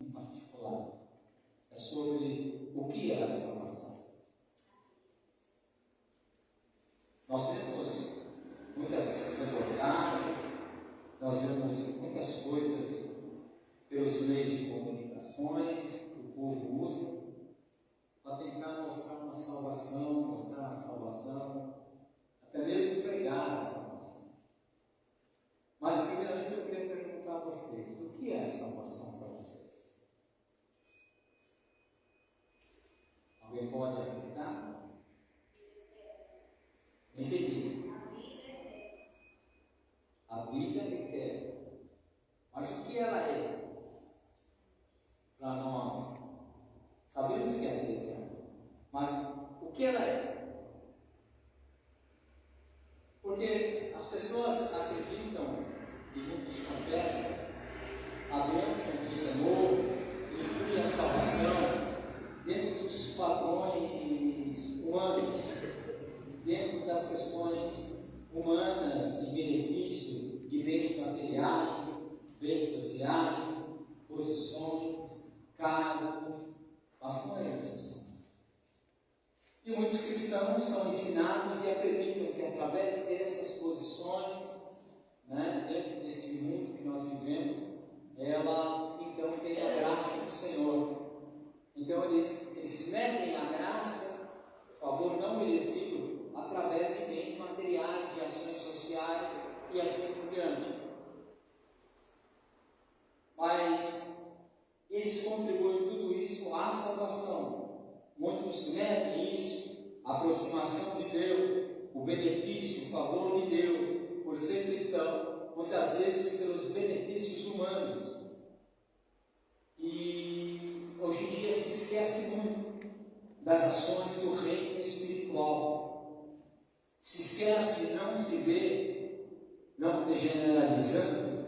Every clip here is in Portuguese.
em particular. É sobre o que é a salvação. Nós vemos muitas reportagens, nós vemos muitas coisas pelos meios de comunicações que o povo usa para tentar mostrar uma salvação, mostrar a salvação, até mesmo pregar a salvação. Mas, primeiramente, eu queria perguntar a vocês: o que é a salvação para vocês? Alguém pode arriscar? Entendi. A vida eterna. Mas o que ela é? Para nós, sabemos que é a vida eterna. Mas o que ela é? Porque as pessoas acreditam, e muitos confessam, a bênção do Senhor inclui a salvação dentro dos padrões humanos, dentro das questões humanas de benefício de bens materiais, bens sociais, posições, cargos, mas não é isso. E muitos cristãos são ensinados e acreditam que através dessas posições, dentro desse mundo que nós vivemos, ela então tem a graça do Senhor. Então eles medem a graça, o favor não merecido, através de bens materiais, de ações sociais e assim por diante. Mas eles contribuem tudo isso à salvação. Muitos medem isso, a aproximação de Deus, o benefício, o favor de Deus, por ser cristão, muitas vezes pelos benefícios humanos. E hoje em dia se esquece muito das ações do reino espiritual. Se esquece, não se vê, não generalizando,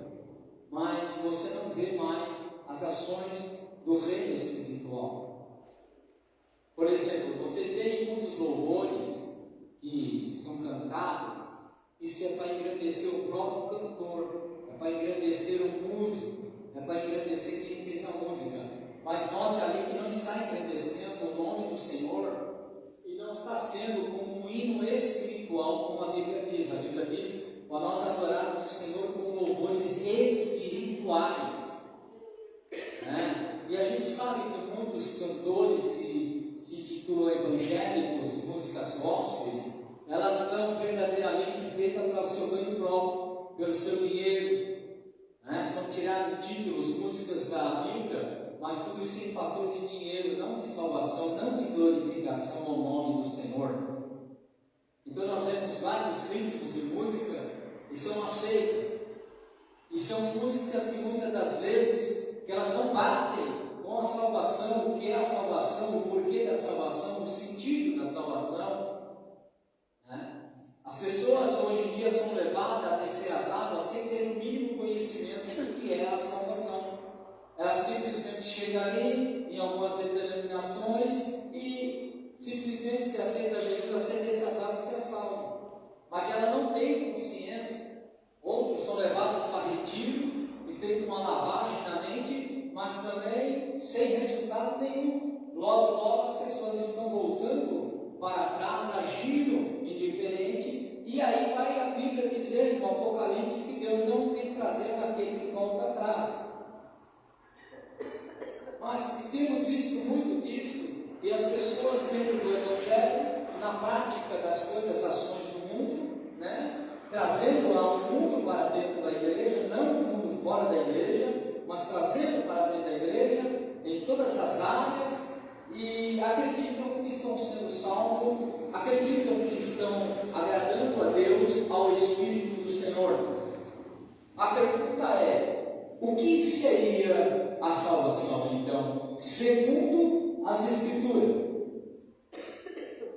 mas você não vê mais as ações do reino espiritual. Por exemplo, vocês veem muitos louvores que são cantados, isso é para engrandecer o próprio cantor, é para engrandecer o músico, é para engrandecer quem fez a música. Mas note ali que não está engrandecendo o nome do Senhor e não está sendo como um hino espiritual, como a Bíblia diz. A Bíblia diz para nós adorarmos o Senhor com louvores espirituais. E a gente sabe que muitos cantores que se titulam evangélicos, músicas gospels, elas são verdadeiramente feitas para o seu ganho próprio, pelo seu dinheiro. São tirados títulos, músicas da Bíblia, mas tudo isso em fator de dinheiro, não de salvação, não de glorificação ao nome do Senhor. Então nós vemos vários ritmos de música que são aceitos, e são músicas que muitas das vezes que elas não batem com a salvação, o que é a salvação, o porquê da salvação, o sentido da salvação. As pessoas hoje em dia são levadas a descer as águas sem ter o mínimo conhecimento do que é a salvação. Ela simplesmente chega ali, em algumas denominações, e simplesmente se aceita Jesus, aceita essas águas e se é salvo. Mas ela não tem consciência. Outros são levados para retiro e feito uma lavagem na mente, mas também sem resultado nenhum. Logo, logo as pessoas estão voltando para trás, agindo indiferente, e aí vai a Bíblia dizer no Apocalipse que Deus não tem prazer naquele que volta atrás. Mas temos visto muito disso, e as pessoas dentro do Evangelho, na prática das coisas, ações do mundo, trazendo lá o mundo para dentro da igreja, não o mundo fora da igreja, mas trazendo para dentro da igreja, em todas as áreas, e acreditam que estão sendo salvos, acreditam que estão agradando a Deus, ao Espírito do Senhor. A pergunta é: o que seria a salvação, então, segundo as Escrituras?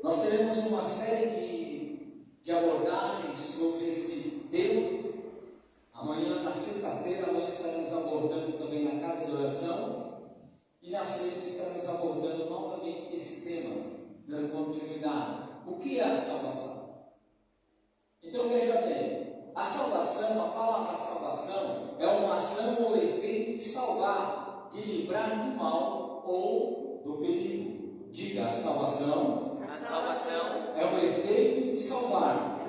Nós teremos uma série de abordagens sobre esse tema. Amanhã, na sexta-feira, amanhã estaremos abordando também na casa de oração. E na sexta estaremos abordando novamente esse tema, dando continuidade. O que é a salvação? Então veja bem, a salvação, a palavra salvação, é uma ação ou efeito de salvar. de livrar do mal ou do perigo. Diga, a salvação é um efeito de salvar,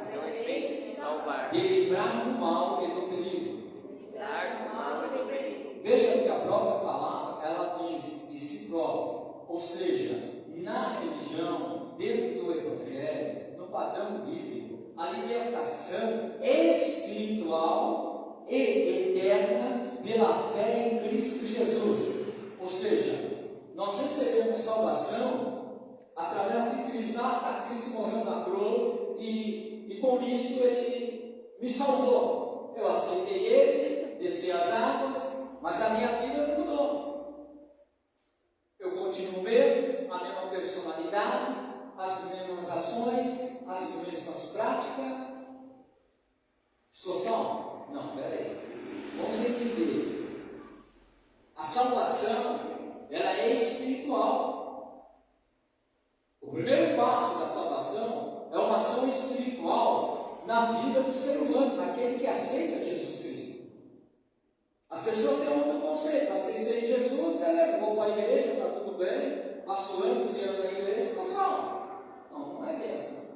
de livrar do mal e do perigo. Veja que a própria palavra, ela diz de si própria, ou seja, na religião, dentro do Evangelho, no padrão bíblico, a libertação espiritual e eterna pela fé em Cristo Jesus. Ou seja, nós recebemos salvação através de Cristo. Cristo morreu na cruz e por isso Ele me salvou. Eu aceitei Ele, desci as águas, mas a minha vida não mudou. Eu continuo mesmo, a mesma personalidade, as mesmas ações, as mesmas práticas. Sou salvo? Não, peraí. Vamos entender. A salvação, ela é espiritual. O primeiro passo da salvação é uma ação espiritual na vida do ser humano, naquele que aceita Jesus Cristo. As pessoas têm outro conceito. Aceitei Jesus, beleza, vou para a igreja, está tudo bem, passo anos e anos na igreja, estou salvo. Não é bem assim.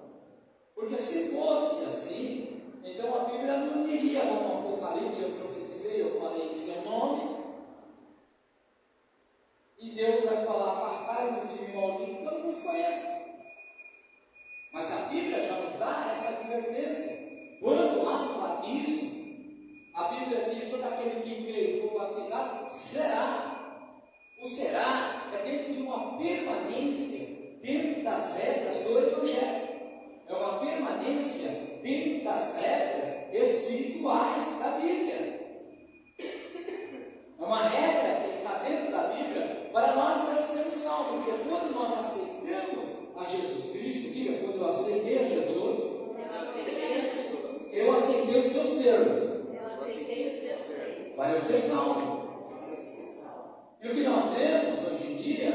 Porque se fosse assim, então a Bíblia não diria lá no Apocalipse, eu profetizei, eu falei em seu nome, e Deus vai falar, apartai-vos de mim, maldito, que eu não vos conheço. Mas a Bíblia já nos dá essa advertência. Quando lá no batismo, a Bíblia diz: todo aquele que crê e for batizado será. O será é dentro de uma permanência dentro das regras do Evangelho. É uma permanência dentro das regras espirituais da Bíblia. É uma regra que está dentro da Bíblia para nós sermos salvos. Porque quando nós aceitamos a Jesus Cristo, diga, quando eu aceitei a Jesus, eu aceitei os seus termos. Vai eu ser salvo. E o que nós temos hoje em dia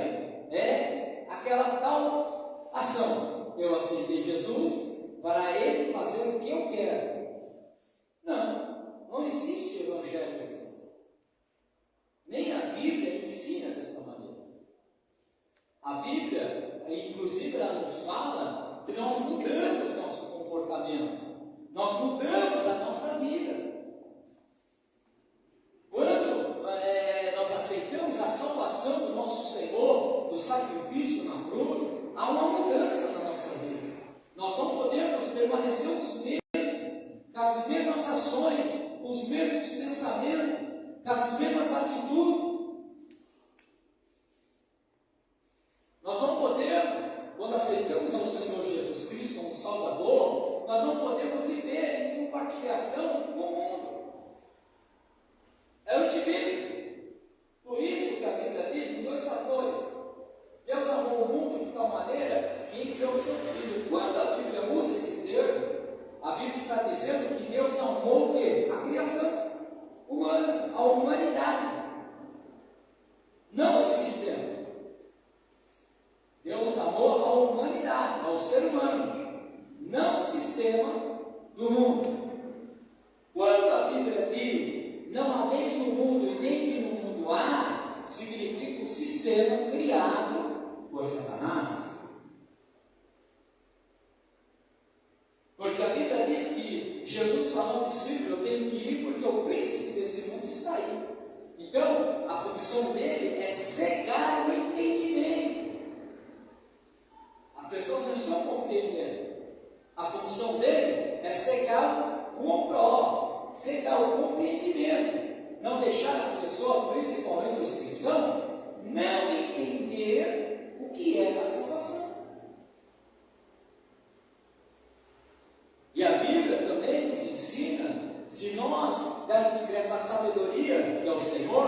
é aquela tal ação. Eu aceitei Jesus para Ele fazer o que eu quero. Não existe evangelho assim. Nem a Bíblia ensina dessa maneira. A Bíblia, inclusive, ela nos fala que nós mudamos nosso comportamento. Nós mudamos a nossa vida. Quando nós aceitamos a salvação do nosso Senhor, do sacrifício na cruz, há uma mudança na nossa vida. Nós não podemos permanecer os mesmos, com as mesmas ações, com os mesmos pensamentos, com as mesmas atitudes. Nós não podemos, quando aceitamos ao Senhor Jesus Cristo como Salvador, nós não podemos viver em compartilhação com o mundo. É antibíblico. Por isso que a Bíblia diz em dois fatores. Deus amou o mundo de tal maneira que enviou o seu Filho. Quando a Bíblia usa esse termo, a Bíblia está dizendo que Deus amou o quê? A criação humana, a humanidade, não o sistema. Deus amou a humanidade, ao ser humano, não o sistema do mundo. Quando a Bíblia diz não há leis no mundo e nem que no mundo há, significa o sistema criado por Satanás. Porque a Bíblia diz que Jesus falou ao discípulo: eu tenho que ir porque o príncipe desse mundo está aí. Então, a função dele é cegar o entendimento. As pessoas não estão compreendendo. A função dele é cegar o compreendimento. Não deixar as pessoas, principalmente os cristãos, não entender o que é a salvação. E a Bíblia também nos ensina, se nós dermos crédito à sabedoria que é o Senhor,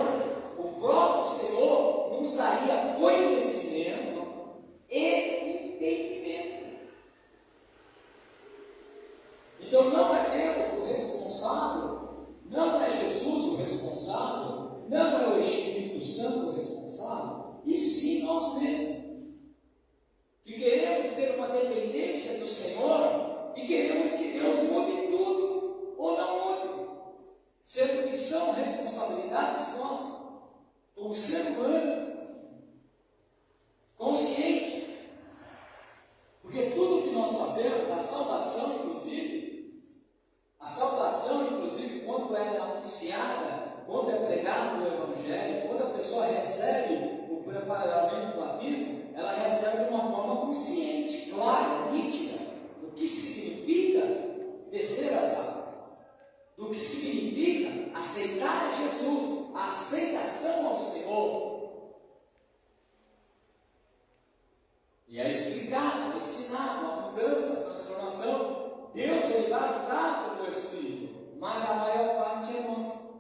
o próprio Senhor nos daria conhecimento e entendimento. Então não é Deus o responsável, não é Jesus o responsável, não é o Espírito Santo o responsável, e sim nós mesmos, que queremos ter uma dependência do Senhor e queremos que Deus mude tudo ou não mude, sendo que são responsabilidades nossas. Como ser E é explicado, é ensinado a mudança, a transformação. Deus, Ele vai ajudar pelo Espírito, mas a maior parte é nossa.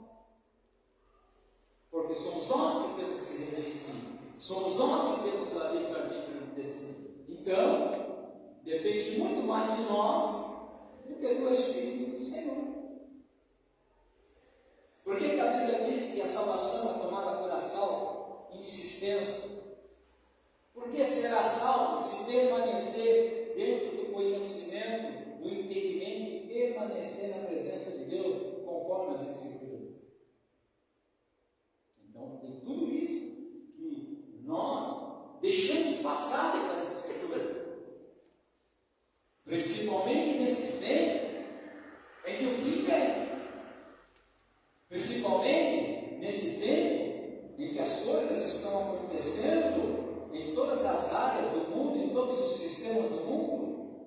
Porque somos nós que temos que resistir. Somos nós que temos a livre-arbítrio de decidir. Então, depende muito mais de nós do que do Espírito do Senhor. Por que a Bíblia diz que a salvação é tomada por assalto, insistência? Por que será salvo se permanecer dentro do conhecimento, do entendimento e permanecer na presença de Deus, conforme as Escrituras? Então, tem tudo isso que nós deixamos passar das Escrituras, principalmente nesses tempos em que o fim vem, principalmente nesse tempo em que as coisas estão acontecendo em todas as áreas do mundo, em todos os sistemas do mundo,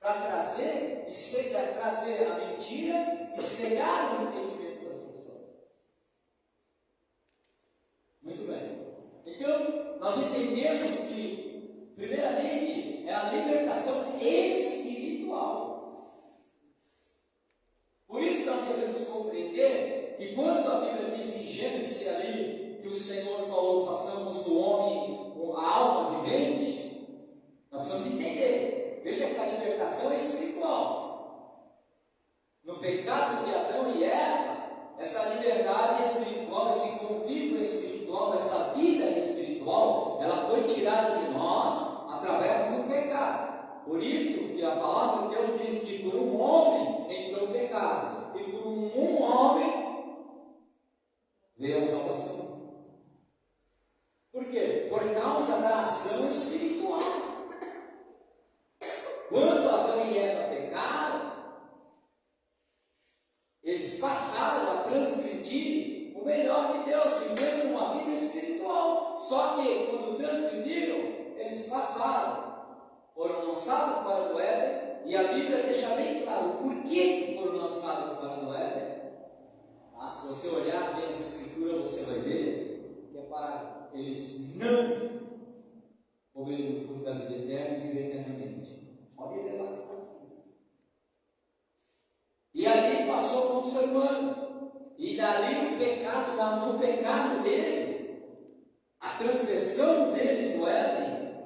para trazer a mentira e cegar o entendimento das pessoas. Muito bem. Então, nós entendemos que, primeiramente, é a libertação espiritual. Por isso nós devemos compreender que quando a Bíblia diz em Gênesis ali, que o Senhor falou, façamos do homem a alma vivente, nós precisamos entender. Veja que a libertação é espiritual. No pecado de Adão e Eva, essa liberdade espiritual, esse convívio espiritual, essa vida espiritual, ela foi tirada de nós através do pecado. Por isso que a palavra de Deus diz que por um homem entrou o pecado, e por um homem veio a salvação. Por quê? Por causa da ação espiritual. Quando Adão e Eva pecaram, eles passaram a transgredir o melhor de Deus, vivendo uma vida espiritual. Só que quando transgrediram, eles foram lançados para o Éden, e a Bíblia deixa bem claro por que foram lançados para o Éden. Se você olhar bem as Escrituras, você vai ver que é para eles não comerem do fruto da vida eterna e viver eternamente. Pode levar isso assim. E ali passou como ser humano. E dali o pecado, no pecado deles, a transgressão deles no Éden,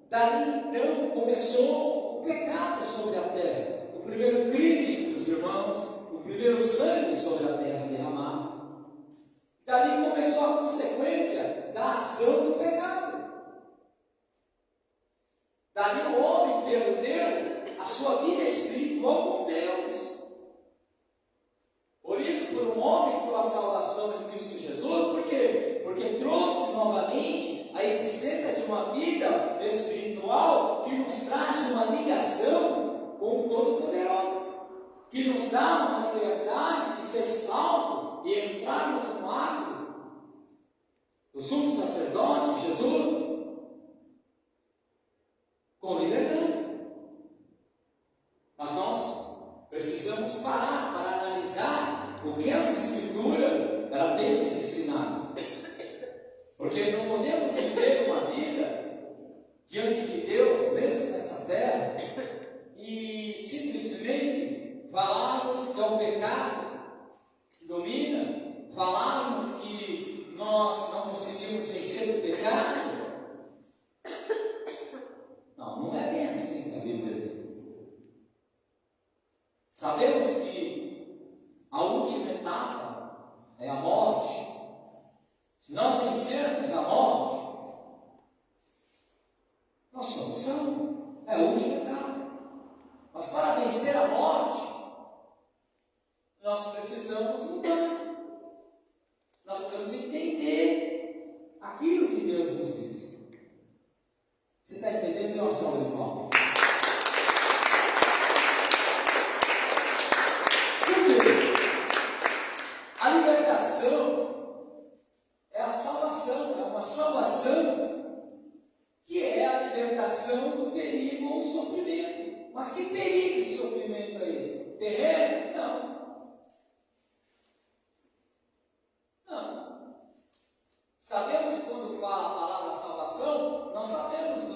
dali então começou o pecado sobre a terra. O primeiro crime dos irmãos, o primeiro sangue sobre a terra derramado. Dali começou a consequência da ação do pecado. Dali o homem perdeu a sua vida espiritual com Deus. Por isso, por um homem entrou a salvação em Cristo Jesus. Por quê? Porque trouxe novamente a existência de uma vida espiritual que nos traz uma ligação com o Todo-Poderoso, que nos dá uma liberdade de ser salvo e entrarmos no ato do sumo sacerdote, Jesus, com liberdade. Mas nós precisamos parar para analisar o que as Escrituras ela tem nos ensinado. Porque não podemos viver uma vida diante de Deus, mesmo nessa terra, e simplesmente falarmos que é o pecado que domina, falarmos que nós não conseguimos vencer o pecado. Não é bem assim que a Bíblia diz. Sabemos que a última etapa é a morte. Se nós vencermos a morte, nós somos salvos. É a última etapa. Mas para vencer a morte, nós precisamos mudar. Nós precisamos entender aquilo que Deus nos diz. Você está entendendo? Dê uma salva de palmas. Por quê? A libertação é a salvação, é uma salvação que é a libertação do perigo ou sofrimento. Mas que perigo e sofrimento é esse? Terreno? Não. Sabemos que quando fala a palavra salvação, não sabemos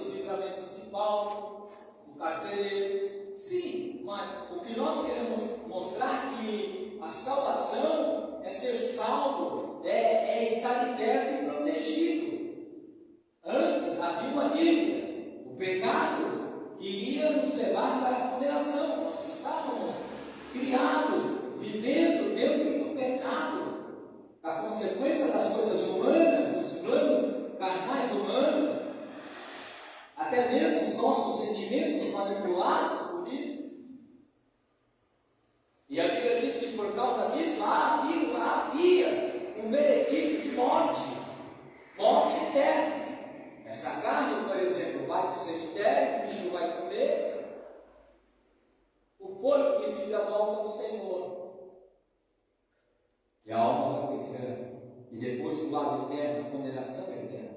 dívida. O pecado iria nos levar para a condenação. Nós estávamos criados, vivendo dentro do pecado, a consequência das coisas humanas, dos planos carnais humanos, até mesmo os nossos sentimentos manipulados por isso. E a Bíblia diz que por causa disso havia um veredicto de morte eterna. Essa carne, por exemplo, vai para o cemitério, o bicho vai comer, o fôlego de vida volta ao Senhor. E a alma vai para o inferno. E depois o lado eterno, a condenação eterna.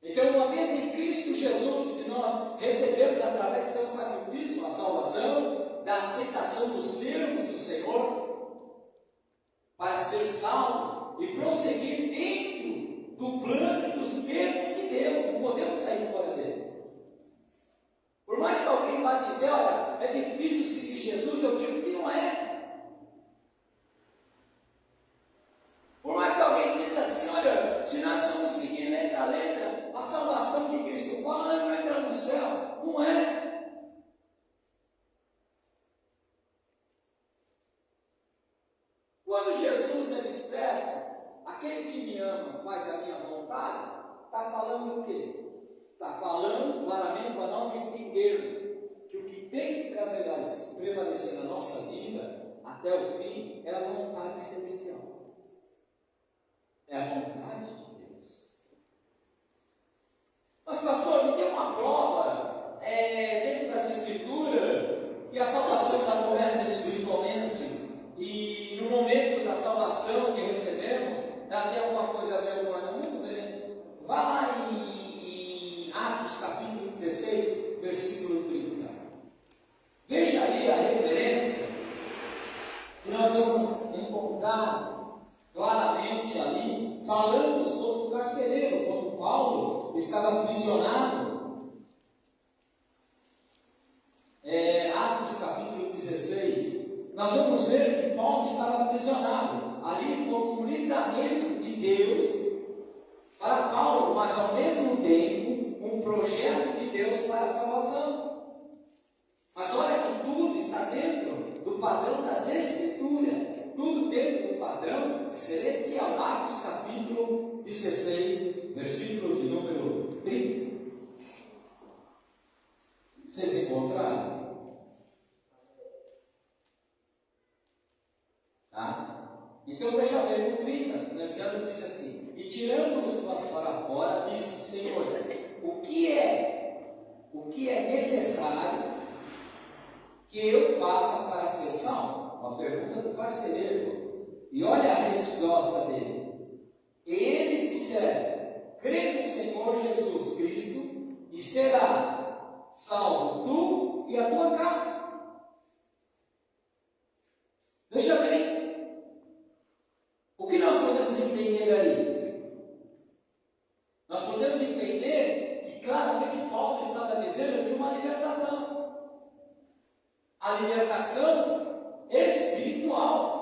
Então, uma vez em Cristo Jesus, que nós recebemos através do seu sacrifício a salvação, da aceitação dos termos do Senhor, para ser salvos e prosseguir dentro do plano e dos termos de Deus, não podemos sair fora dele. Por mais que alguém vá dizer, olha, é difícil seguir Jesus, eu digo que não é. Por mais que alguém diz assim, olha, se nós formos seguir letra a letra, a salvação que Cristo fala, não entra no céu. Não é. Quando Jesus ele expressa, aquele que me ama faz a minha vontade, está falando o quê? Está falando claramente para nós entendermos que o que tem que prevalecer na nossa vida, até o fim, é a vontade celestial. É a vontade de Deus. Mas, pastor, me dê uma prova dentro das Escrituras que a salvação ela começa espiritualmente e no momento da salvação que recebemos, ela tem alguma coisa a ver com ela. Muito bem. Vá lá em Atos capítulo 16, versículo 30. Veja ali a referência que nós vamos encontrar claramente ali, falando sobre o carcereiro, quando Paulo estava aprisionado. Atos capítulo 16, nós vamos ver que Paulo estava aprisionado. Ali foi um livramento de Deus para Paulo, mas ao mesmo tempo um projeto de Deus para a salvação. Mas olha que tudo está dentro do padrão das Escrituras. Tudo dentro do padrão celestial. Atos capítulo 16, versículo de número 30. Vocês encontraram? Tá? Então veja bem no 30, Marciano diz assim: e tirando-os para fora, disse: Senhor, o que é necessário que eu faça para ser salvo? Uma pergunta do carcereiro. E olha a resposta dele. E eles disseram: crê no Senhor Jesus Cristo e será salvo tu e a tua casa. Veja bem, o que nós podemos entender aí? Nós podemos entender que claramente Paulo estava dizendo de uma libertação. A libertação espiritual.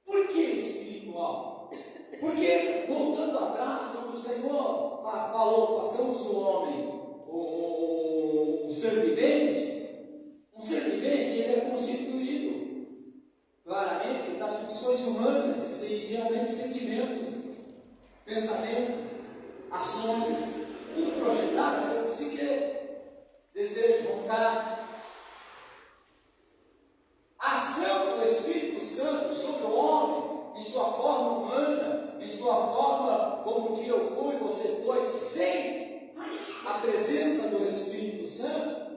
Por que espiritual? Porque, voltando atrás, quando o Senhor falou, façamos o homem um ser vivente, ele é constituído claramente das funções humanas, essencialmente sentimentos, pensamentos, ações, tudo projetado pelo psique, desejo, vontade. A ação do Espírito Santo sobre o homem, em sua forma humana, em sua forma como um dia eu fui, você foi, sem a presença do Espírito Santo,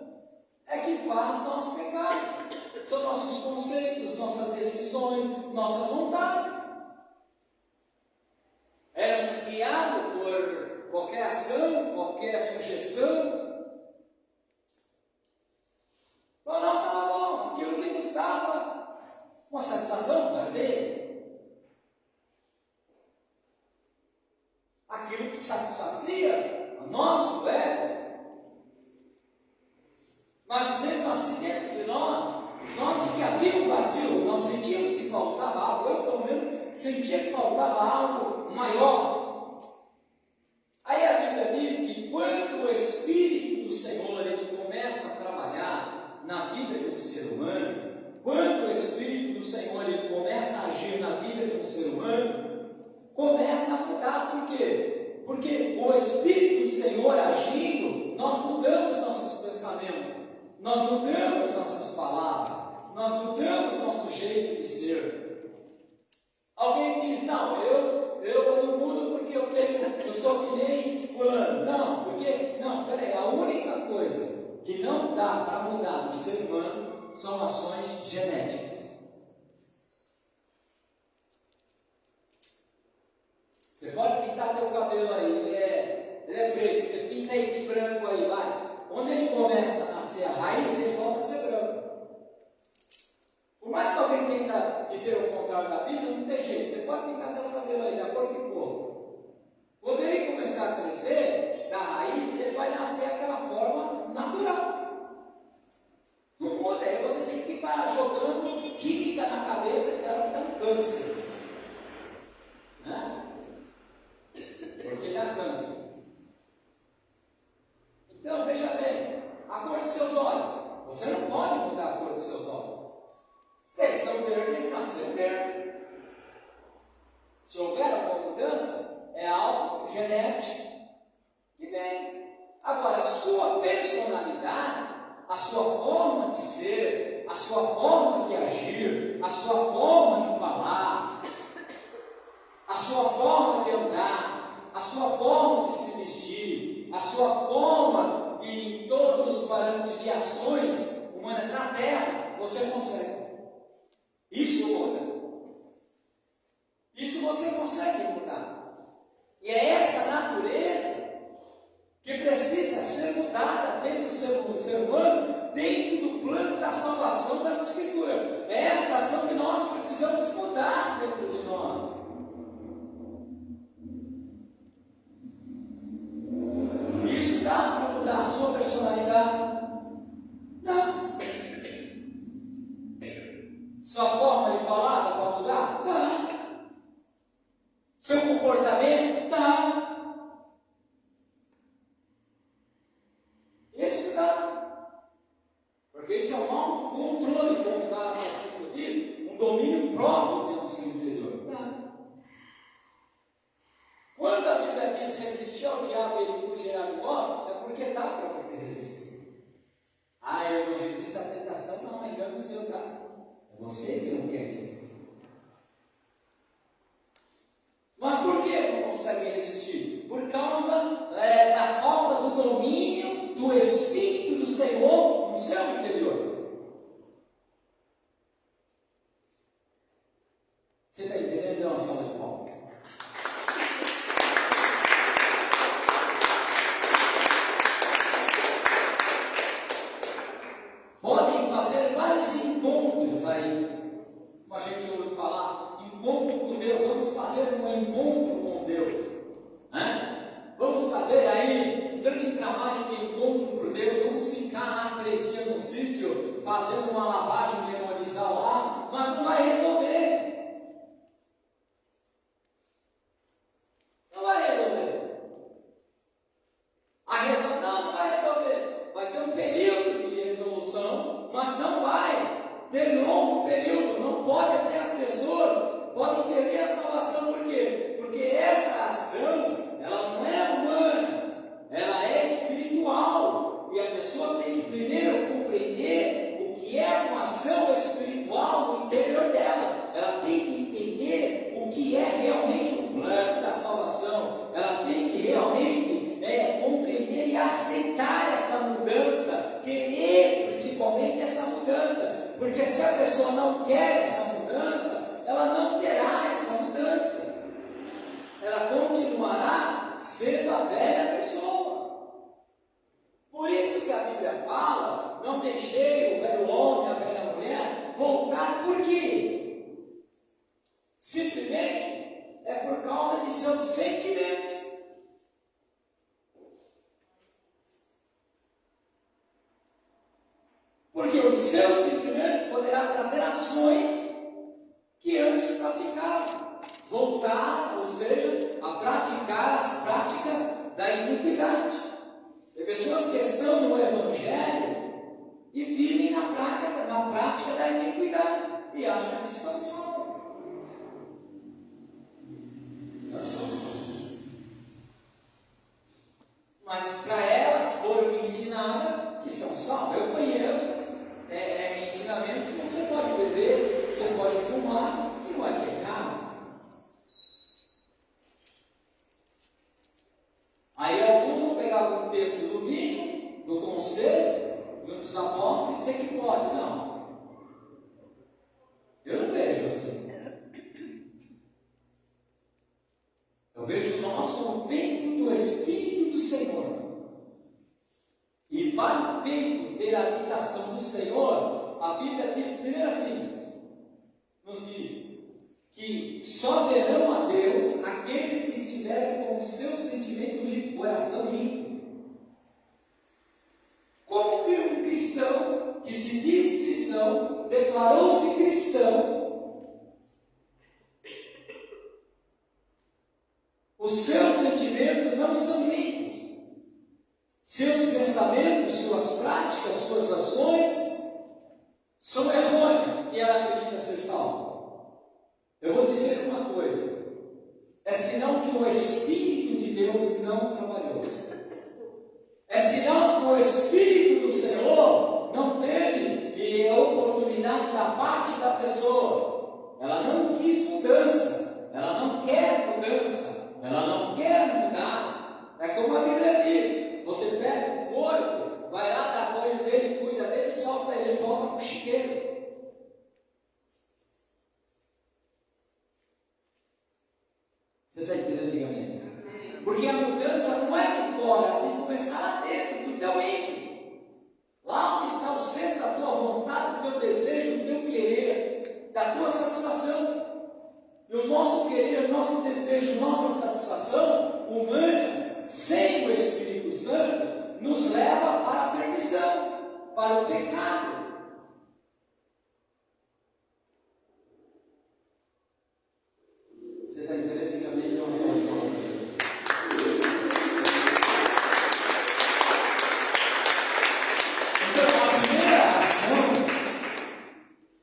é que faz nosso pecado. São nossos conceitos, nossas decisões, nossas vontades. Éramos guiados por qualquer ação, qualquer sugestão. Então, nós falamos aquilo que nos dava uma satisfação, prazer. Aquilo que satisfazia o nosso ego. Mas mesmo assim, dentro de nós que havia um vazio, nós sentíamos que faltava algo. Eu, pelo menos, sentia que faltava algo maior. Porque o Espírito do Senhor agindo, nós mudamos nossos pensamentos, nós mudamos nossas palavras, nós mudamos nosso jeito de ser. Alguém diz, não, eu não mudo porque eu sou que nem fulano. Não, porque, não, peraí, a única coisa que não dá para mudar no ser humano são ações genéticas. Você pode pintar teu cabelo aí, ele é preto, você pinta ele de branco aí, vai. Onde ele começa a nascer a raiz, ele volta a ser branco. Por mais que alguém tenta dizer o contrário da Bíblia, não tem jeito. Você pode pintar teu cabelo aí, da cor que for. Quando ele começar a crescer, da raiz, ele vai nascer aquela forma natural. Não muda, aí você tem que ficar jogando química na cabeça que ela dá um câncer. Né? Porque dá câncer. Então, veja bem, a cor dos seus olhos. Você não pode mudar a cor dos seus olhos. Se eles são verdes, eles nasceram verdes. Se houver alguma mudança, é algo genético que vem. Agora, a sua personalidade, a sua forma de ser, a sua forma de agir, a sua forma de falar, a sua forma de andar, a sua forma de se vestir, a sua forma de, em todos os parâmetros de ações humanas na Terra, você consegue. Isso muda. Isso você consegue mudar. E é essa natureza que precisa ser mudada dentro do ser humano, dentro do plano da salvação das Escrituras. É essa ação que nós precisamos mudar dentro de nós. Isso dá para mudar a sua personalidade? Não. Sua forma de falar dá para mudar? Não. Seu comportamento? Não. Isso dá. Porque isso é um autocontrole, como o cara diz, um domínio próprio do seu interior. Não. Quando a Bíblia diz resistir ao diabo e ele fugirá de vós, é porque dá para você resistir. Ah, eu não resisto à tentação, não, engano o seu coração. É você que não quer resistir. Mas por que não consegue resistir? Por causa da falta do domínio do Espírito do Senhor no seu interior. Você está entendendo? Dê uma salva de palmas. Podem fazer vários encontros aí. Como a gente ouve falar, encontro com Deus. Vamos fazer um encontro com Deus. Vamos fazer aí um grande trabalho de encontro com Deus. Vamos ficar lá 3 dias no sítio, fazendo uma lavagem memorizal lá, mas não vai resolver. Não vai resolver. Não vai resolver. Vai ter um período de resolução, mas não vai ter longo período. Não pode, até as pessoas podem perder a salvação. Por quê? Porque essa ação, ela não é humana, ela é espiritual. E a pessoa tem que primeiro compreender o que é uma ação espiritual no interior dela. Ela tem que entender o que é realmente o plano da salvação. Ela tem que realmente compreender e aceitar essa mudança, querer principalmente essa mudança. Porque se a pessoa não quer essa mudança, ela não terá essa mudança. Ela continuará sendo a velha pessoa. Por isso que a Bíblia fala, não deixei o velho homem, a velha mulher voltar. Por quê? Simplesmente é por causa de seus sentimentos. Porque o seu sentimento poderá trazer ações que antes praticava. Voltar, ou seja, a praticar as práticas da iniquidade. Tem pessoas que estão no Evangelho e vivem na prática da iniquidade e acham que estão salvos. Nós somos salvos. ter a habitação do Senhor, a Bíblia diz primeiro assim, nos diz que só verão a Deus aqueles que estiverem com o seu sentimento limpo, coração limpo. Como que um cristão que se diz cristão, declarou-se cristão, os seus sentimentos não são limpos, seus pensamentos, suas práticas, suas ações são errôneas e ela acredita ser salva. Eu vou dizer uma coisa, é sinal que o Espírito de Deus não trabalhou, é sinal que o Espírito do Senhor não teve a oportunidade da parte da pessoa, ela não quis mudança, ela não quer mudança, ela não quer mudar. É como a Bíblia diz, você pega o porco, vai lá, dá banho dele, cuida dele, solta ele, volta para o chiqueiro. Você está entendendo? Diga amém. Porque a mudança não é de fora, tem que começar lá dentro, do teu íntimo. Lá onde está o centro da tua vontade, do teu desejo, do teu querer, da tua satisfação. E o nosso querer, o nosso desejo, nossa satisfação humana, sem o Espírito Santo, nos leva para a perdição, para o pecado. Você está entendendo? Diga amém, não só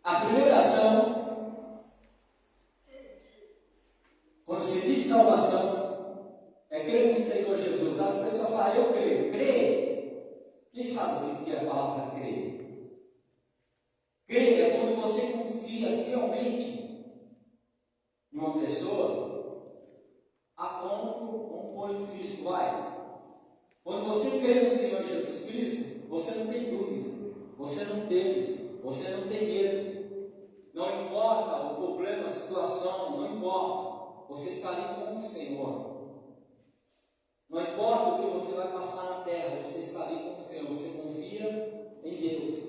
a primeira ação, quando se diz salvação, é crer no Senhor Jesus. As pessoas falam, eu creio. Crer? Quem sabe o que é a palavra crer? Crer é quando você confia fielmente em uma pessoa a ponto Cristo vai. Quando você crê no Senhor Jesus Cristo, você não tem dúvida, você não teme, você não tem medo. Não importa o problema, a situação, não importa. Você está ali com o Senhor. Não importa o que você vai passar na terra, você está ali com o Senhor. Você confia em Deus,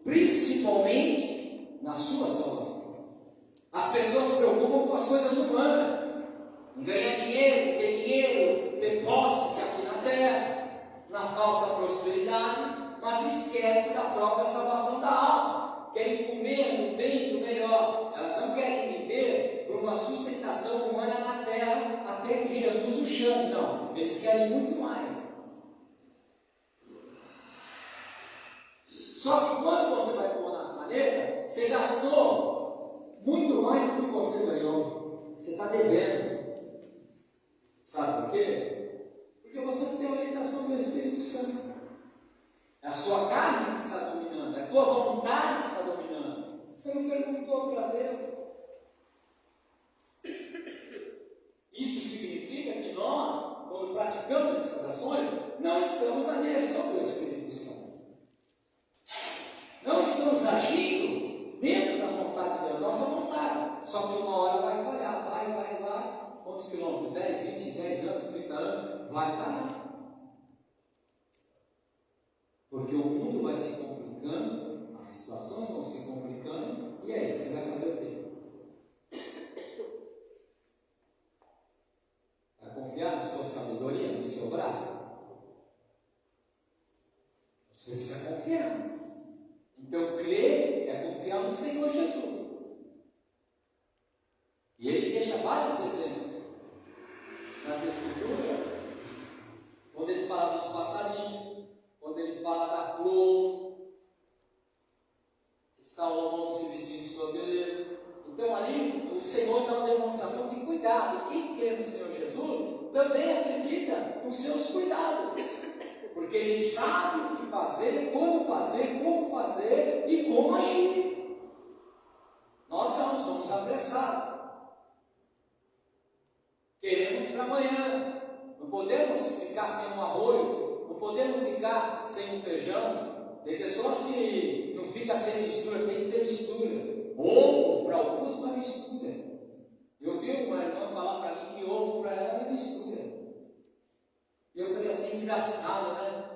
principalmente na sua salvação. As pessoas se preocupam com as coisas humanas, em ganhar dinheiro, ter posses aqui na terra, na falsa prosperidade, mas esquece da própria salvação da alma. Querem comer do bem, do melhor. Elas não querem viver por uma sustentação humana na terra até que Jesus os chame. Não, eles querem muito mais. Só que quando você vai pôr na caneta, você gastou muito mais do que você ganhou. Você está devendo. Sabe por quê? Porque você não tem orientação do Espírito Santo. É a sua carne que está dominando, é a tua vontade que está dominando. Você não perguntou para Deus. Isso significa que nós, quando praticamos essas ações, não estamos na direção do Espírito Santo. Não estamos agindo dentro da vontade da nossa vontade. Só que uma hora vai falhar, vai. Quantos quilômetros? 10, 20, 10 anos, 30 anos, vai parar. Porque o mundo vai se complicando, as situações vão se complicando, e aí, você vai fazer o quê? Vai confiar na sua sabedoria, no seu braço? Você precisa confiar. Então, crer é confiar no Senhor Jesus. E ele deixa vários exemplos nas Escrituras, quando ele fala dos passarinhos, quando ele fala da flor, que Salomão se vestiu de sua beleza. Então ali o Senhor dá uma demonstração de cuidado. Quem crê no Senhor Jesus também acredita nos seus cuidados, porque ele sabe o que fazer, quando fazer, como fazer e como agir. Nós não somos apressados. Queremos para amanhã. Não podemos ficar sem um arroz, não podemos ficar sem um feijão. Tem pessoas que não ficam sem mistura, tem que ter mistura. Ovo, para alguns, não é mistura. Eu vi uma irmã falar para mim que ovo para ela é mistura. E eu falei assim, engraçado, né?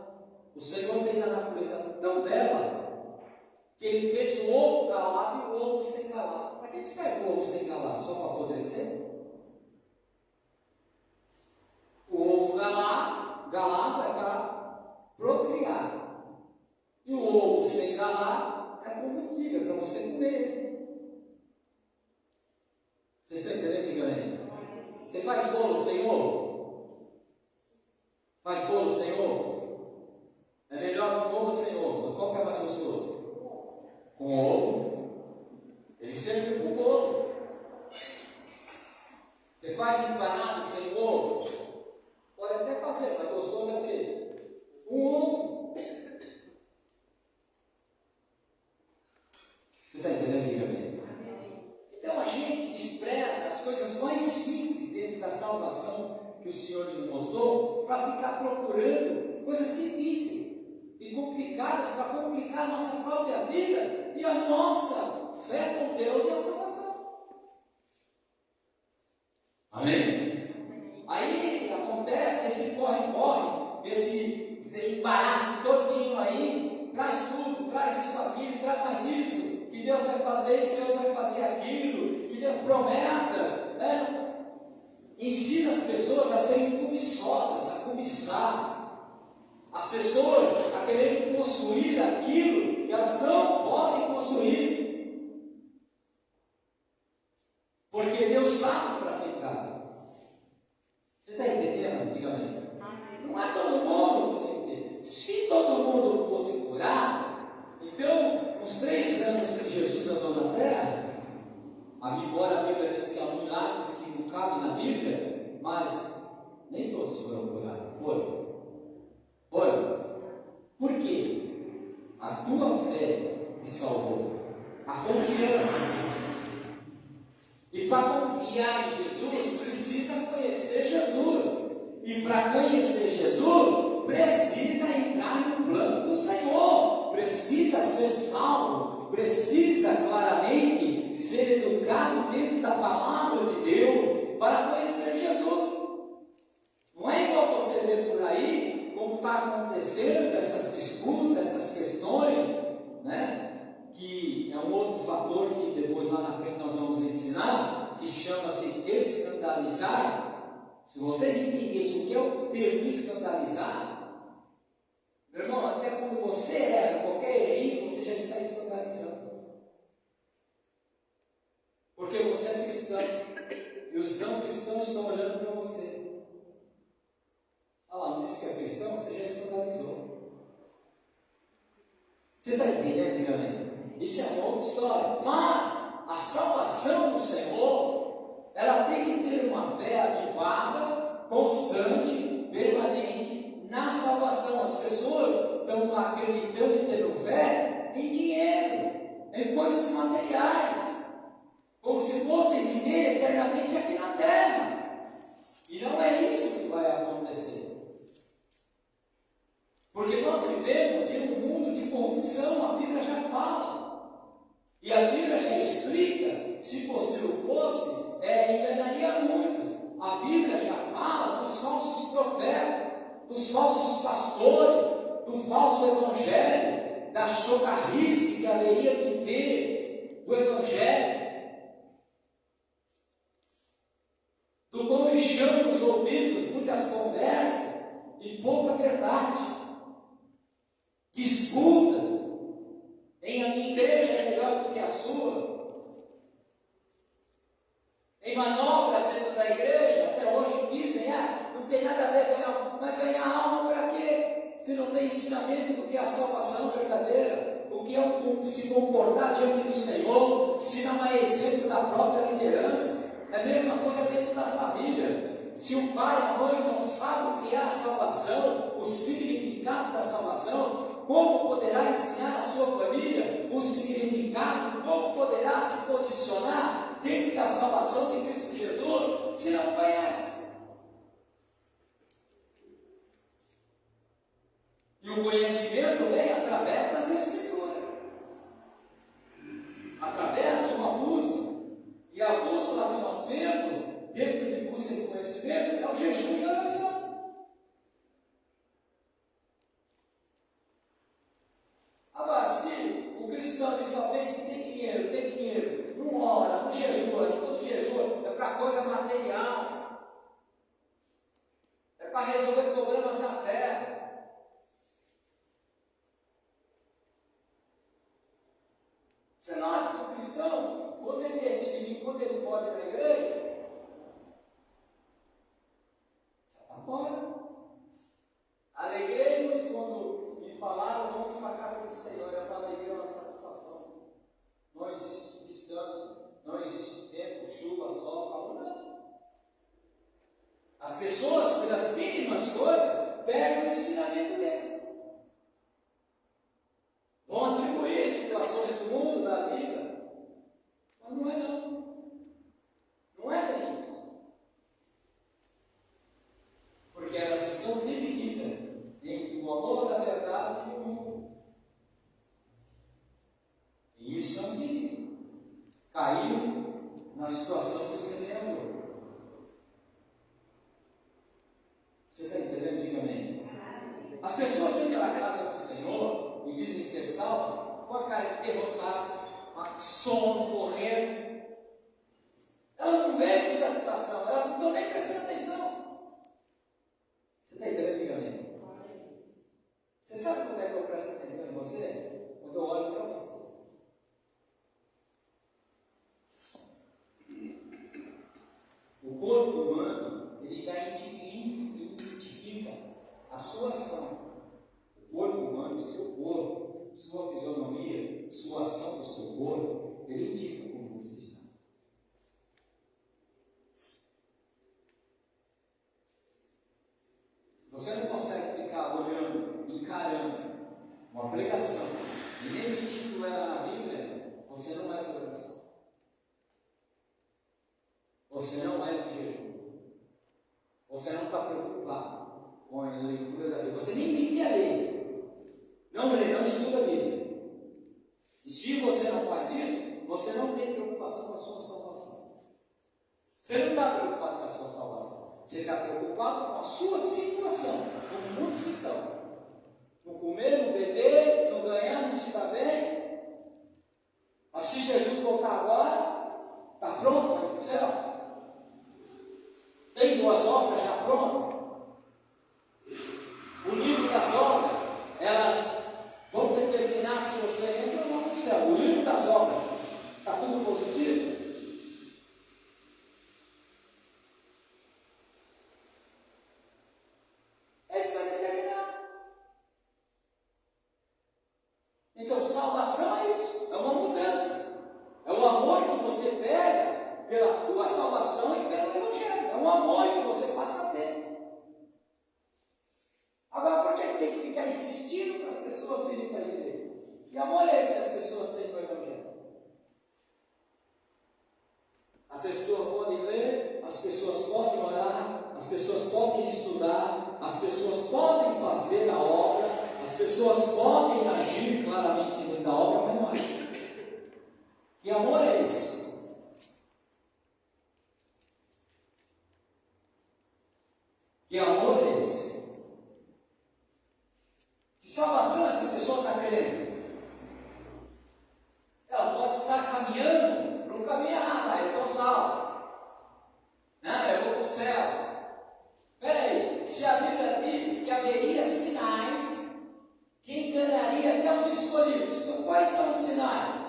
O Senhor fez a natureza tão bela que Ele fez o ovo galado e o ovo sem galar. Para que serve o ovo sem galar? Só para apodrecer? O ovo galado é para procriar. E o ovo sem galar é combustível, é para você comer. Vocês estão entendendo o que eu falei? Você faz bolo sem ovo? Faz bolo sem ovo? É melhor com ovo ou sem ovo? Qual que é mais gostoso? Com ovo. Ele serve com bolo. Você faz empanado sem ovo? Pode até fazer, mas gostoso é o quê? Com ovo. Você está entendendo, diga bem? Então a gente despreza as coisas mais simples dentro da salvação que o Senhor nos mostrou para ficar procurando coisas difíceis e complicadas para complicar a nossa própria vida e a nossa fé com Deus e a salvação. Amém? Aí acontece esse corre-corre, esse embaraço todinho aí, traz tudo, traz isso aqui, traz mais isso. Que Deus vai fazer isso, Deus vai fazer aquilo, que Deus promessas, né? Ensina as pessoas a serem cobiçosas, a cobiçar, as pessoas a quererem possuir aquilo que elas não podem possuir, porque Deus sabe para ficar. Você está entendendo antigamente? Não é todo mundo que tem que ter. Se todo mundo fosse curar, então, nos 3 anos que Jesus andou na terra, embora a Bíblia diz que há milagres que não cabem na Bíblia, mas nem todos foram curados. Foi. Por quê? A tua fé te salvou. A confiança. E para confiar em Jesus, precisa conhecer Jesus. E para conhecer Jesus, precisa entrar no plano do Senhor. Precisa ser salvo. Precisa claramente ser educado dentro da palavra de Deus para conhecer Jesus. Não é igual você ver por aí, como está acontecendo, dessas discussões, dessas questões, né? Que é um outro fator que depois lá na frente nós vamos ensinar, que chama-se escandalizar. Se vocês entendessem o que é o termo escandalizar, meu irmão, até quando você erra qualquer errinho, você já está escandalizando. Porque você é cristão, e os não cristãos estão olhando para você. Não disse que é cristão, você já escandalizou. Você está entendendo, meu amigo? Isso é uma outra história. Mas a salvação do Senhor, ela tem que ter uma fé avivada, constante, permanente na salvação. As pessoas estão acreditando e tendo fé em dinheiro, em coisas materiais, como se fossem viver eternamente aqui na terra. E não é isso que vai acontecer. Porque nós vivemos em um mundo de corrupção, a Bíblia já fala. E a Bíblia já explica, se possível fosse, enganaria muitos. A Bíblia já fala dos falsos profetas, dos falsos pastores, do falso evangelho, da chocarrice que haveria de ter do evangelho, do como encham os ouvidos, muitas conversas e pouca verdade. Disputas em a minha igreja é melhor do que a sua, em manobras dentro da igreja, até hoje dizem, não tem nada a ver ganhar, mas ganhar alma para quê? Se não tem ensinamento do que é a salvação verdadeira, o que é se comportar diante do Senhor, se não é exemplo da própria liderança. É a mesma coisa dentro da família. Se o pai e a mãe não sabem o que é a salvação, o significado da salvação, como poderá ensinar a sua família o significado, como poderá se posicionar dentro da salvação de Cristo Jesus, se não conhece? E o conhecimento vem através das Escrituras, através de uma bússola. E a bússola que nós temos, dentro de busca de conhecimento, é o jejum e a oração. pessoas, pelas mínimas coisas, perdem o ensinamento deles. Vão atribuir situações do mundo, da vida. Mas não é não. Não é bem isso. Porque elas estão divididas entre o amor da verdade e o mundo. E isso é um perigo. Caiu na situação do semeador. Você está entendendo? Diga amém. As pessoas vêm pela casa do Senhor e dizem ser salvas com a cara derrotada, com sono, correndo. Elas não veem com satisfação, elas não estão nem prestando atenção. Você está entendendo? Diga amém. Você sabe quando é que eu presto atenção em você? Quando eu olho para você. O corpo humano, ele identifica a sua ação. O corpo humano, o seu corpo, sua fisionomia, sua ação do seu corpo, ele indica como você está. Você não consegue ficar olhando, encarando uma pregação e nem mentindo ela na Bíblia, você não é de oração. Você não é de jejum. Você não está preocupado com a leitura da Bíblia. Você nem Bíblia lê. Não lê, não estuda a Bíblia. E se você não faz isso, você não tem preocupação com a sua salvação. Você não está preocupado com a sua salvação. Você está preocupado com a sua situação, como muitos estão. No comer, no beber, no ganhar, não se dá bem. Mas se Jesus voltar agora, está pronto para ir para o céu? Tem boas obras já prontas? O livro das obras, elas vão determinar se você entra ou não no céu. O livro das obras, está tudo positivo? Esse vai determinar. Então, salvação é isso, é uma mudança. É o amor que você pega pela tua salvação e pelo Evangelho. É um amor que você passa a ter. Agora, por que tem que ficar insistindo para as pessoas virem para a igreja? Que amor é esse que as pessoas têm para o Evangelho? As pessoas podem ler, as pessoas podem orar, as pessoas podem estudar, as pessoas podem fazer a obra, as pessoas podem agir claramente dentro da obra, mas não agem. Que amor é esse? Que amor é esse? Que salvação essa pessoa está querendo? Ela pode estar caminhando para um caminho errado. Eu estou salvo. Não, eu vou para o céu. Espera aí, se a Bíblia diz que haveria sinais que enganaria até os escolhidos, então quais são os sinais?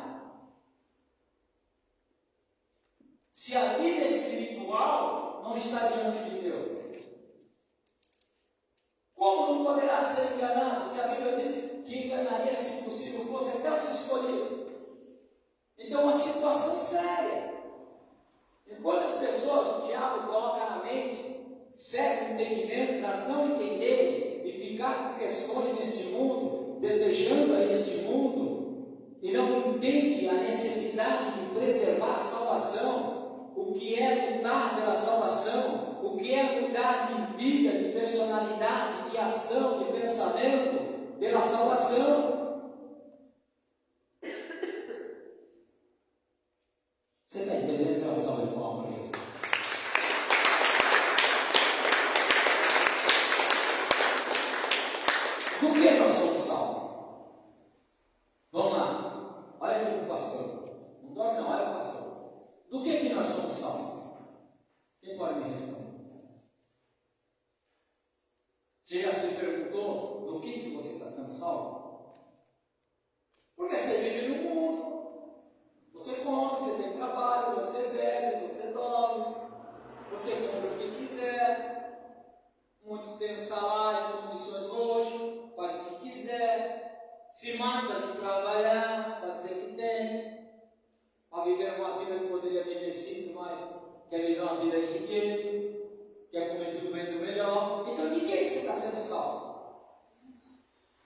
Se a vida espiritual não está diante de Deus, como não poderá ser enganado se a Bíblia diz que enganaria, se possível, fosse até os escolhidos? Então é uma situação séria. E quando as pessoas, o diabo coloca na mente certo entendimento para elas não entenderem e ficar com questões nesse mundo, desejando a este mundo, e não entende a necessidade de preservar a salvação, o que é lutar pela salvação, o que é mudar de vida, de personalidade, de ação, de pensamento, pela salvação. Você está entendendo que é uma salva de palmas para Jesus? Do que nós somos salvos? Vamos lá. Olha aqui o pastor. Não dorme não, olha o pastor. Do que nós somos salvos? Quem pode me responder? Você já se perguntou do que você está sendo salvo? Porque você vive no mundo, você come, você tem trabalho, você bebe, você dorme, você compra o que quiser, muitos têm um salário, condições hoje, faz o que quiser, se mata de trabalhar, para dizer que tem, para viver uma vida que poderia viver simples, mas quer viver uma vida de riqueza. quer comer do bem e do melhor. Então, de que você está sendo salvo?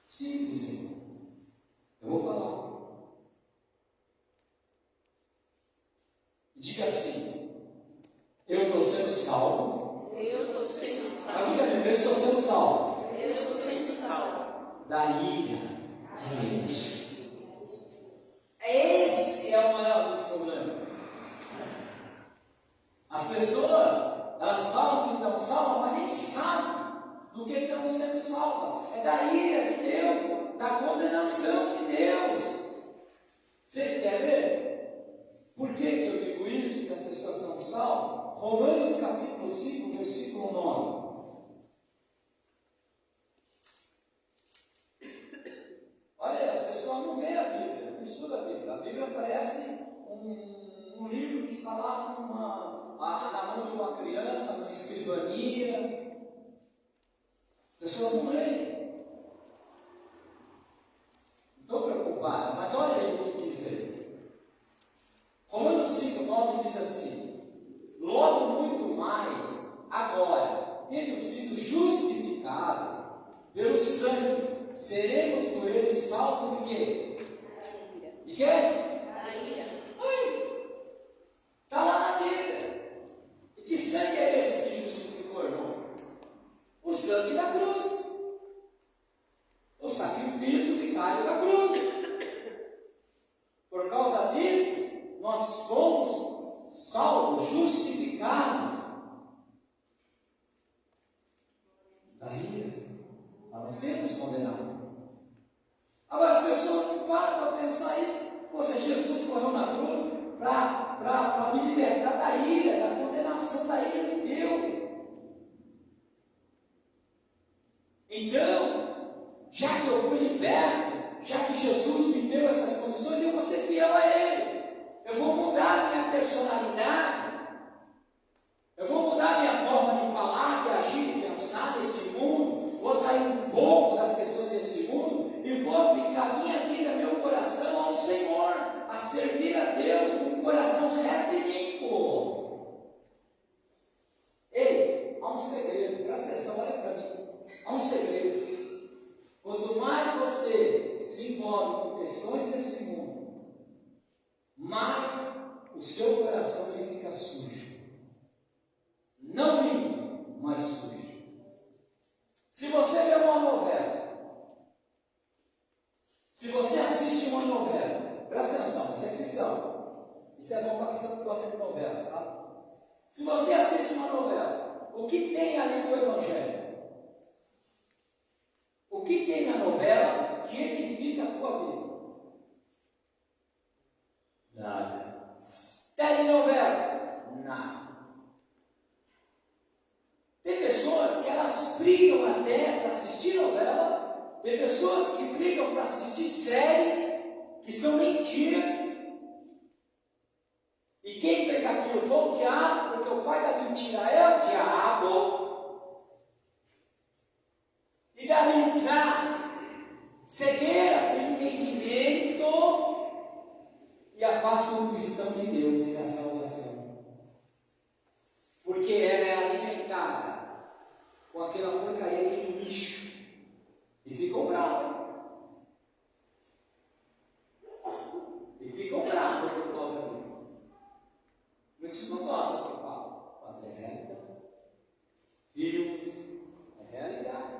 Simples, irmão. Eu vou falar. Diga assim: eu estou sendo salvo. Eu estou sendo salvo. Diga mesmo, eu estou sendo salvo. Eu estou sendo salvo da ira de Deus. Esse é o maior dos problemas. As pessoas, elas falam que estão salvas, mas nem sabem do que estão sendo salvas. É da ira de Deus, da condenação de Deus. Vocês querem ver? Por que eu digo isso, que as pessoas estão salvas? Romanos capítulo 5, versículo 9. Olha, as pessoas não veem a Bíblia, não estudam a Bíblia. A Bíblia parece um livro que está lá na mão de uma criança, numa escrivania. As pessoas não leem. Estou preocupado, mas olha aí o que diz aí. Romanos 5, 9 diz assim: logo muito mais, agora, tendo sido justificados pelo sangue, seremos por ele salvos de quê? De quê? da ira. Está lá na Bíblia. E que sangue é esse que justificou, irmão? O sangue da cruz. O sacrifício que cai da cruz. Por causa disso, nós fomos salvos, justificados da ira. Nós não sermos condenados. Agora as pessoas não param para pensar isso. Poxa, Jesus morreu na cruz para me libertar da ira, da condenação, da ira de Deus. Então, já que eu fui liberto, já que Jesus me deu essas condições, eu vou ser fiel a Ele. Eu vou mudar a minha personalidade. Eu vou mudar a minha forma de falar, de agir, de pensar nesse mundo. Vou sair um pouco das questões desse mundo e vou aplicar minha vida, meu coração ao Senhor, a servir a Deus com um coração reto e limpo. Ei, há um segredo, presta atenção, olha para mim. Há um segredo. Quanto mais você se envolve com questões desse mundo, mais o seu coração ele fica sujo. Não limpo, mas sujo. Se você vê uma novela, se você assiste uma novela, presta atenção, você é cristão. Isso é bom para quem que gosta de novela, sabe? Se você assiste uma novela, o que tem ali no Evangelho? O que tem na novela que edifica a tua vida? Nada. Telenovela? Nada. Tem pessoas que elas brigam até para assistir novela, tem pessoas que brigam para assistir séries que são mentiras. E quem fez aquilo foi o diabo, porque o pai da mentira é o diabo. E dali traz cegueira de entendimento e afasta o cristão de Deus e da salvação. Porque ela é alimentada com aquela porcaria, aquele lixo. E ficam bravos. E ficam bravos por causa disso. Muitos não gostam que eu falo. Mas é reta. Filmes. É realidade.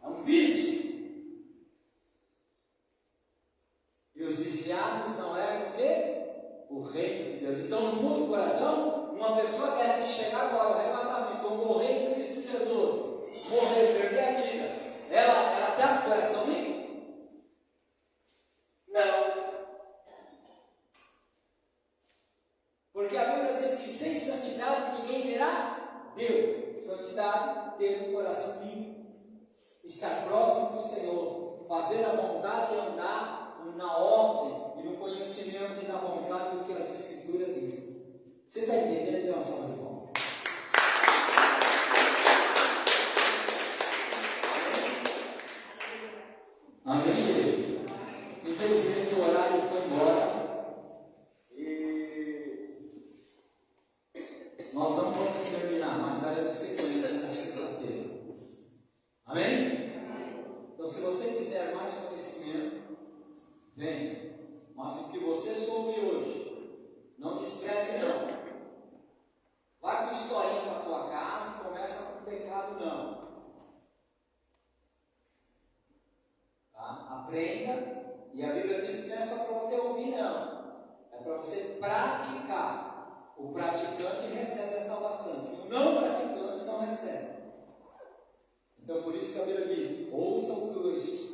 É um vício. E os viciados não eram o quê? O reino de Deus. Então, no mundo do coração, uma pessoa quer se chegar agora, o arrebatamento, ou morrer em Cristo Jesus. Morrer, perder a vida. Ela está com o coração limpo? Não. Porque a Bíblia diz que sem santidade ninguém verá Deus. Santidade, ter um coração limpo. Estar próximo do Senhor, fazer a vontade e andar na ordem e no conhecimento e na vontade do que as Escrituras dizem. Você está entendendo? Dê uma salva de palmas. Amém, igreja? Infelizmente o horário foi embora e nós não vamos terminar, mas daremos sequência na sexta-feira. Amém? Então, se você quiser mais conhecimento, vem. Mas o que você soube hoje, não despreze não. Vai com historinha para a tua casa e começa com o pecado não. Tá? Aprenda. E a Bíblia diz que não é só para você ouvir não. É para você praticar. O praticante recebe a salvação. O não praticante não recebe. Então por isso que a Bíblia diz, ouça o que o Espírito